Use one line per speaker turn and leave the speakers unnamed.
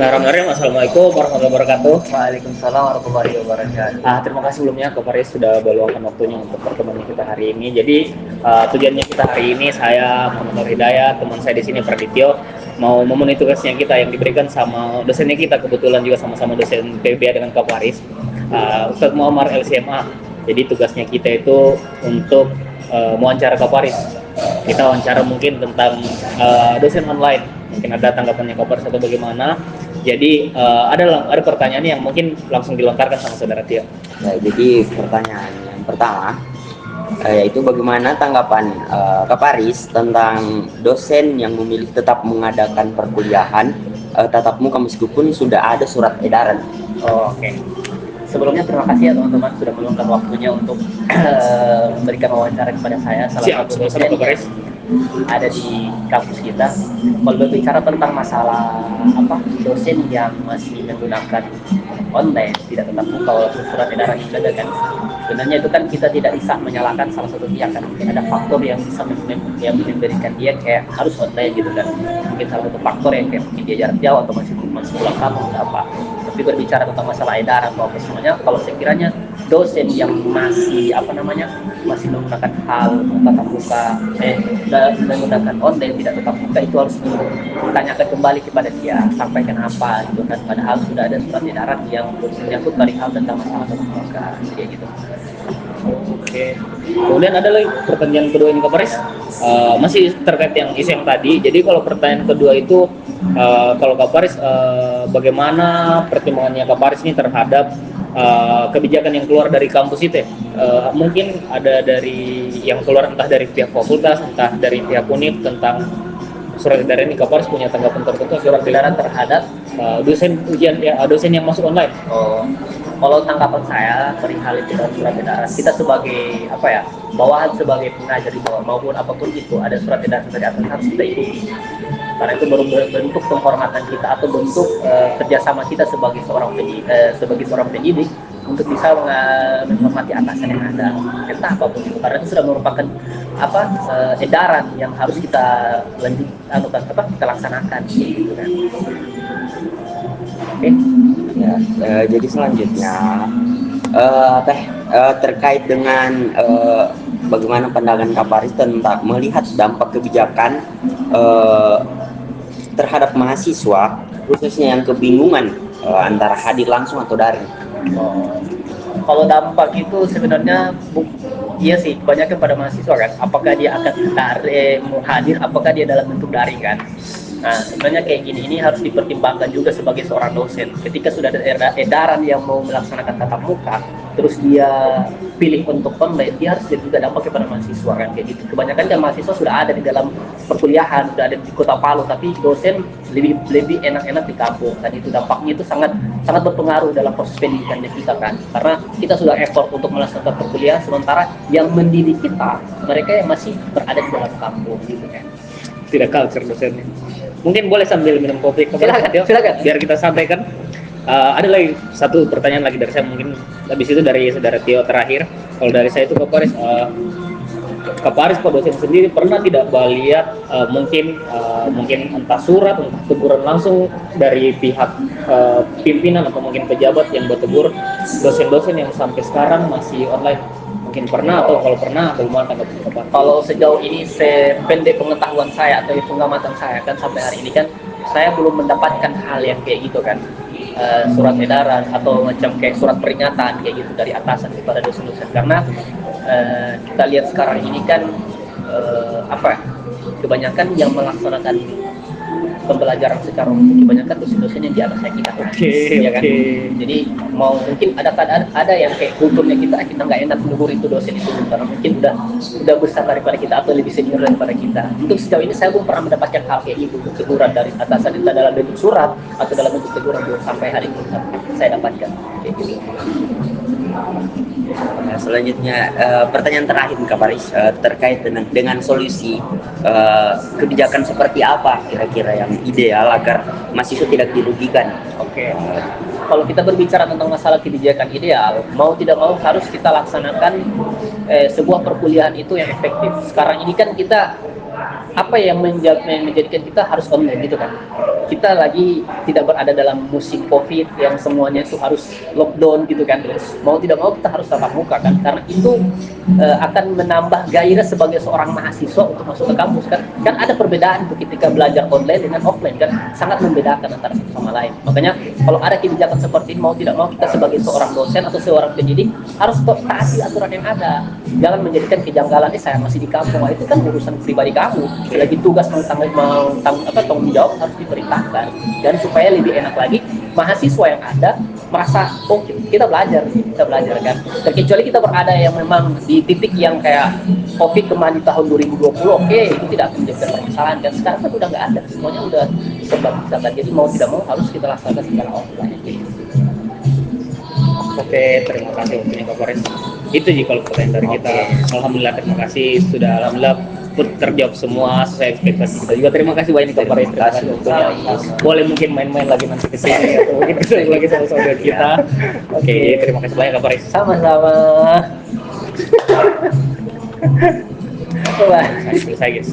Bismillahirrahmanirrahim. Assalamualaikum warahmatullahi wabarakatuh.
Waalaikumsalam warahmatullahi wabarakatuh.
Terima kasih sebelumnya ke Faris sudah meluangkan waktunya untuk pertemuan kita hari ini. Jadi tujuannya kita hari ini, saya Muhammad Hidayat, teman saya di sini Pradityo, mau memenuhi tugasnya kita yang diberikan sama dosennya kita, kebetulan juga sama-sama dosen PBA dengan Kak Faris, Ustadz Muhammad LCMA. Jadi tugasnya kita itu untuk mewawancara Kak Faris. Kita wawancara mungkin tentang dosen online. Mungkin ada tanggapannya Kak Faris atau bagaimana. Jadi ada pertanyaan yang mungkin langsung dilontarkan sama saudara Tio.
Ya, jadi pertanyaan yang pertama yaitu bagaimana tanggapan Kak Paris tentang dosen yang memilih tetap mengadakan perkuliahan tatap muka meskipun sudah ada surat edaran.
Oke. Sebelumnya terima kasih ya teman-teman sudah meluangkan waktunya untuk memberikan wawancara kepada saya, salah satu dosen yang ada di kampus kita. Kalau berbicara tentang masalah dosen yang masih menggunakan online tidak tetap muka walaupun surat edaran itu ada kan, sebenarnya itu kan kita tidak bisa menyalahkan salah satu pihak kan. Mungkin ada faktor yang bisa yang memberikan dia kayak harus online gitu kan. Mungkin salah satu faktor yang kayak mungkin dia jarak jauh atau masih pulang kampung atau apa. Tapi berbicara tentang masalah edaran atau apa semuanya, kalau sekiranya dosen yang masih masih menggunakan hal tatap muka menggunakan online tidak tetap muka, itu harus ditanyakan kembali kepada dia, sampaikan apa gitu kan, padahal sudah ada surat edaran yang menyangkut perihal tentang masalah tatap muka kayak gitu. Oke. Kemudian ada lagi pertanyaan kedua ini Kak Paris, masih terkait yang isu yang tadi. Jadi kalau pertanyaan kedua itu kalau Kak Paris bagaimana pertimbangannya Kak Paris ini terhadap kebijakan yang keluar dari kampus itu ya? Mungkin ada dari yang keluar entah dari pihak fakultas, entah dari pihak UNIF tentang surat edaran ini. Kak Paris punya tanggapan tertentu surat edaran terhadap dosen ujian ya, dosen yang masuk online?
Kalau tanggapan saya perihal itu dan surat edaran, kita sebagai bawahan sebagai pengajar di bawah maupun apapun itu ada surat edaran dari atas harus kita ikuti. Karena itu baru bentuk penghormatan kita atau bentuk kerjasama kita sebagai seorang pendidik untuk bisa menghormati atasan yang ada, entah apapun itu. Karena itu sudah merupakan edaran yang harus kita kita laksanakan gitu kan.
Oke.
Ya, jadi selanjutnya terkait dengan bagaimana pandangan Kak Paris tentang melihat dampak kebijakan terhadap mahasiswa, khususnya yang kebingungan antara hadir langsung atau daring.
Kalau dampak itu sebenarnya iya sih, kebanyakan pada mahasiswa kan, apakah dia akan mau hadir, apakah dia dalam bentuk daring kan. Nah, sebenarnya kayak gini, ini harus dipertimbangkan juga sebagai seorang dosen. Ketika sudah ada edaran yang mau melaksanakan tatap muka, terus dia pilih untuk online, dia harus juga dampak kepada mahasiswa kan kayak gitu. Kebanyakan kan mahasiswa sudah ada di dalam perkuliahan, sudah ada di Kota Palu, tapi dosen lebih enak-enak di kampung. Dan itu dampaknya itu sangat berpengaruh dalam proses pendidikannya kita kan. Karena kita sudah effort untuk melaksanakan perkuliahan, sementara yang mendidik kita, mereka yang masih berada di dalam kampung gitu kan. Tidak culture dosennya. Mungkin boleh sambil minum kopi. Silakan. Biar kita sampaikan. Ada lagi satu pertanyaan lagi dari saya, mungkin habis itu dari saudara Tio terakhir. Kalau dari saya itu Kak Paris Pak dosen sendiri pernah tidak lihat mungkin entah surat, entah teguran langsung dari pihak pimpinan atau mungkin pejabat yang bertegur dosen-dosen yang sampai sekarang masih online? Mungkin pernah, atau kalau pernah bagaimana tanggapan Bapak? Kalau sejauh ini sependek pengetahuan saya atau pengamatan saya kan sampai hari ini kan saya belum mendapatkan hal yang kayak gitu kan, surat edaran atau macam kayak surat peringatan kayak gitu dari atasan kepada dosen-dosen. Karena kita lihat sekarang ini kan kebanyakan yang melaksanakan pembelajaran secara umum kebanyakan dosen-dosen yang di atas kita kan, ya kan. Jadi mau mungkin ada yang kayak kulturnya kita nggak enak menegur itu dosen itu karena mungkin udah besar daripada kita atau lebih senior daripada kita. Untuk sejauh ini saya belum pernah mendapatkan hal kayak gitu, teguran dari atasan kita dalam bentuk surat atau dalam bentuk teguran sampai hari ini saya dapatkan kayak gitu.
Nah, selanjutnya pertanyaan terakhir Kak Paris terkait dengan solusi kebijakan seperti apa kira-kira yang ideal agar mahasiswa tidak dirugikan.
Oke. Kalau kita berbicara tentang masalah kebijakan ideal, mau tidak mau harus kita laksanakan sebuah perkuliahan itu yang efektif. Sekarang ini kan kita apa yang menjadikan kita harus online gitu kan? Kita lagi tidak berada dalam musim COVID yang semuanya itu harus lockdown gitu kan. Mau tidak mau kita harus tatap muka kan, karena itu akan menambah gairah sebagai seorang mahasiswa untuk masuk ke kampus kan. Kan ada perbedaan tuh ketika belajar online dengan offline kan, sangat membedakan antara satu sama lain. Makanya kalau ada kebijakan seperti ini, mau tidak mau kita sebagai seorang dosen atau seorang pendidik harus taati aturan yang ada. Jangan menjadikan kejanggalan saya masih di kampung. Nah, itu kan urusan pribadi kamu. Lagi tugas tanggung jawab harus diperintahkan. Dan supaya lebih enak lagi, mahasiswa yang ada merasa oh kita belajar kan. Terkecuali kita berada yang memang di titik yang kayak COVID kemarin di tahun 2020, oke, itu tidak akan menjadi permasalahan. Dan sekarang kan udah nggak ada, semuanya udah serba bisa kan. Jadi mau tidak mau harus kita laksanakan secara offline.
Oke, terima kasih waktunya Kapolres. Itu sih kalau pertanyaan dari kita. Alhamdulillah, terima kasih sudah alhamdulillah terjawab semua sesuai ekspektasi kita juga. Terima kasih banyak Kapolres. Terima kasih waktunya. Boleh mungkin main-main lagi nanti ke sini atau mungkin ketemu lagi sama saudara kita. Oke, terima kasih banyak Kapolres.
Sama-sama.
Selesai guys.